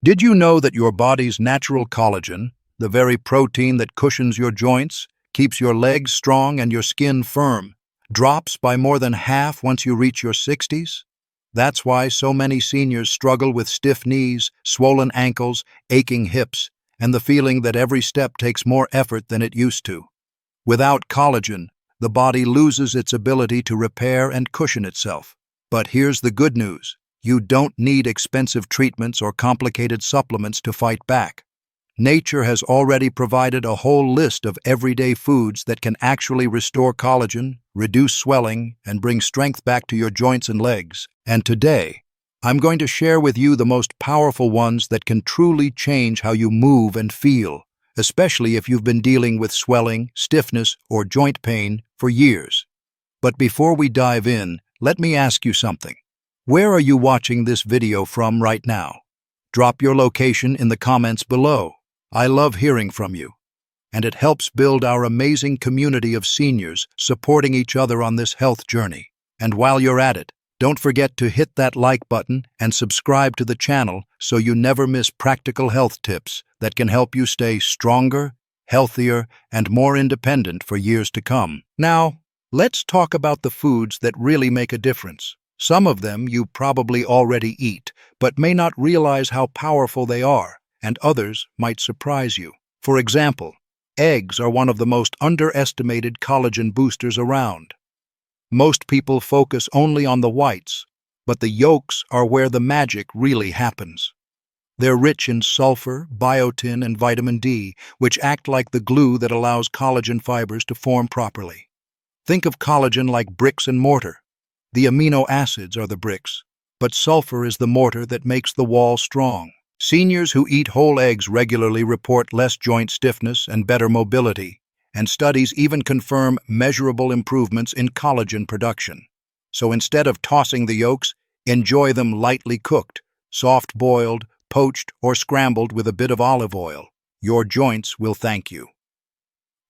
Did you know that your body's natural collagen, the very protein that cushions your joints, keeps your legs strong and your skin firm, drops by more than half once you reach your 60s? That's why so many seniors struggle with stiff knees, swollen ankles, aching hips, and the feeling that every step takes more effort than it used to. Without collagen, the body loses its ability to repair and cushion itself. But here's the good news. You don't need expensive treatments or complicated supplements to fight back. Nature has already provided a whole list of everyday foods that can actually restore collagen, reduce swelling, and bring strength back to your joints and legs. And today, I'm going to share with you the most powerful ones that can truly change how you move and feel, especially if you've been dealing with swelling, stiffness, or joint pain for years. But before we dive in, let me ask you something. Where are you watching this video from right now? Drop your location in the comments below. I love hearing from you, and it helps build our amazing community of seniors supporting each other on this health journey. And while you're at it, don't forget to hit that like button and subscribe to the channel so you never miss practical health tips that can help you stay stronger, healthier, and more independent for years to come. Now, let's talk about the foods that really make a difference. Some of them you probably already eat, but may not realize how powerful they are, and others might surprise you. For example, eggs are one of the most underestimated collagen boosters around. Most people focus only on the whites, but the yolks are where the magic really happens. They're rich in sulfur, biotin, and vitamin D, which act like the glue that allows collagen fibers to form properly. Think of collagen like bricks and mortar. The amino acids are the bricks, but sulfur is the mortar that makes the wall strong. Seniors who eat whole eggs regularly report less joint stiffness and better mobility, and studies even confirm measurable improvements in collagen production. So instead of tossing the yolks, enjoy them lightly cooked, soft-boiled, poached, or scrambled with a bit of olive oil. Your joints will thank you.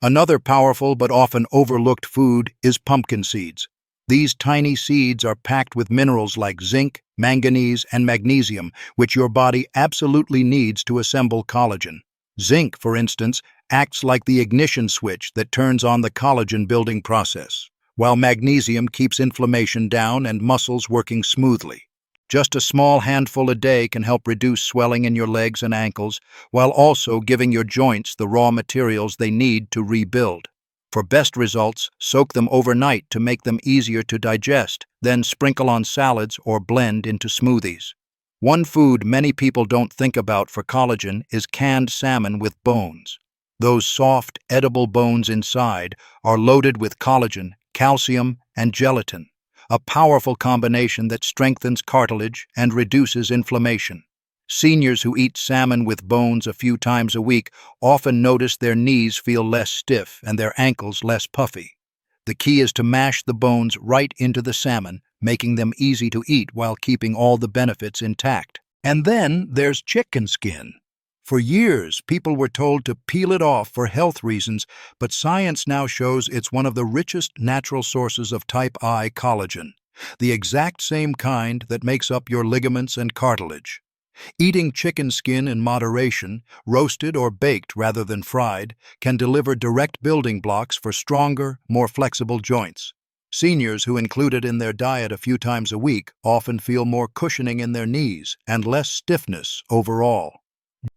Another powerful but often overlooked food is pumpkin seeds. These tiny seeds are packed with minerals like zinc, manganese, and magnesium, which your body absolutely needs to assemble collagen. Zinc, for instance, acts like the ignition switch that turns on the collagen-building process, while magnesium keeps inflammation down and muscles working smoothly. Just a small handful a day can help reduce swelling in your legs and ankles, while also giving your joints the raw materials they need to rebuild. For best results, soak them overnight to make them easier to digest, then sprinkle on salads or blend into smoothies. One food many people don't think about for collagen is canned salmon with bones. Those soft, edible bones inside are loaded with collagen, calcium, and gelatin, a powerful combination that strengthens cartilage and reduces inflammation. Seniors who eat salmon with bones a few times a week often notice their knees feel less stiff and their ankles less puffy. The key is to mash the bones right into the salmon, making them easy to eat while keeping all the benefits intact. And then there's chicken skin. For years, people were told to peel it off for health reasons, but science now shows it's one of the richest natural sources of type I collagen, the exact same kind that makes up your ligaments and cartilage. Eating chicken skin in moderation, roasted or baked rather than fried, can deliver direct building blocks for stronger, more flexible joints. Seniors who include it in their diet a few times a week often feel more cushioning in their knees and less stiffness overall.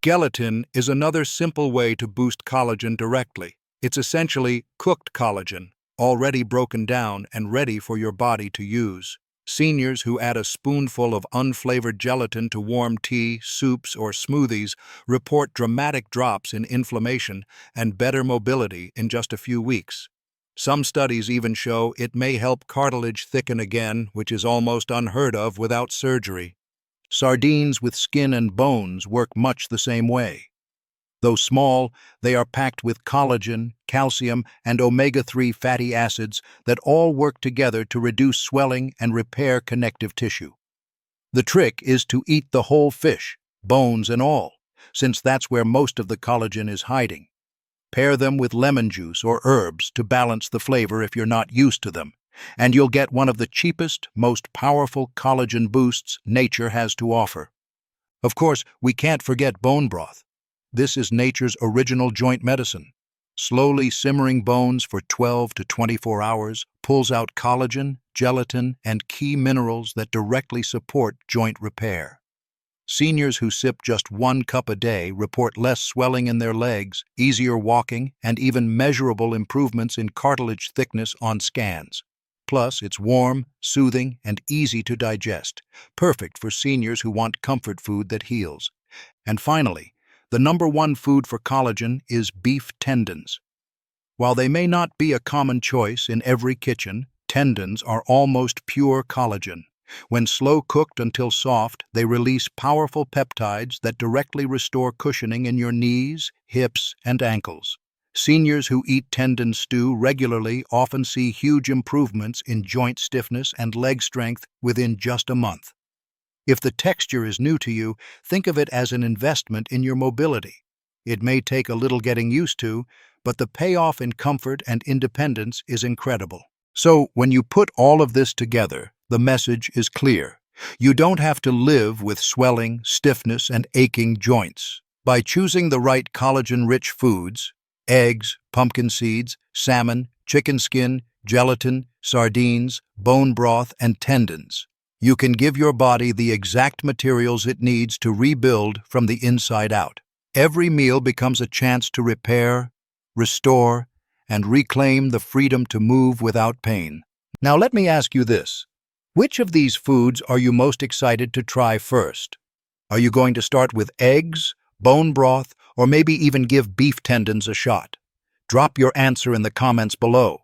Gelatin is another simple way to boost collagen directly. It's essentially cooked collagen, already broken down and ready for your body to use. Seniors who add a spoonful of unflavored gelatin to warm tea, soups, or smoothies report dramatic drops in inflammation and better mobility in just a few weeks. Some studies even show it may help cartilage thicken again, which is almost unheard of without surgery. Sardines with skin and bones work much the same way. Though small, they are packed with collagen, calcium, and omega-3 fatty acids that all work together to reduce swelling and repair connective tissue. The trick is to eat the whole fish, bones and all, since that's where most of the collagen is hiding. Pair them with lemon juice or herbs to balance the flavor if you're not used to them, and you'll get one of the cheapest, most powerful collagen boosts nature has to offer. Of course, we can't forget bone broth. This is nature's original joint medicine. Slowly simmering bones for 12 to 24 hours pulls out collagen, gelatin, and key minerals that directly support joint repair. Seniors who sip just 1 cup a day report less swelling in their legs, easier walking, and even measurable improvements in cartilage thickness on scans. Plus, it's warm, soothing, and easy to digest, perfect for seniors who want comfort food that heals. And finally, the #1 food for collagen is beef tendons. While they may not be a common choice in every kitchen, tendons are almost pure collagen. When slow cooked until soft, they release powerful peptides that directly restore cushioning in your knees, hips, and ankles. Seniors who eat tendon stew regularly often see huge improvements in joint stiffness and leg strength within just a month. If the texture is new to you, think of it as an investment in your mobility. It may take a little getting used to, but the payoff in comfort and independence is incredible. So, when you put all of this together, the message is clear. You don't have to live with swelling, stiffness, and aching joints. By choosing the right collagen-rich foods, eggs, pumpkin seeds, salmon, chicken skin, gelatin, sardines, bone broth, and tendons, you can give your body the exact materials it needs to rebuild from the inside out. Every meal becomes a chance to repair, restore, and reclaim the freedom to move without pain. Now let me ask you this. Which of these foods are you most excited to try first? Are you going to start with eggs, bone broth, or maybe even give beef tendons a shot? Drop your answer in the comments below.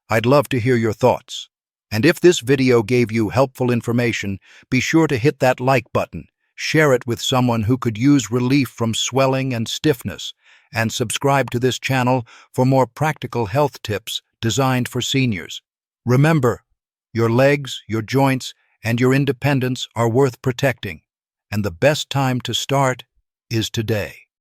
I'd love to hear your thoughts. And if this video gave you helpful information, be sure to hit that like button, share it with someone who could use relief from swelling and stiffness, and subscribe to this channel for more practical health tips designed for seniors. Remember, your legs, your joints, and your independence are worth protecting, and the best time to start is today.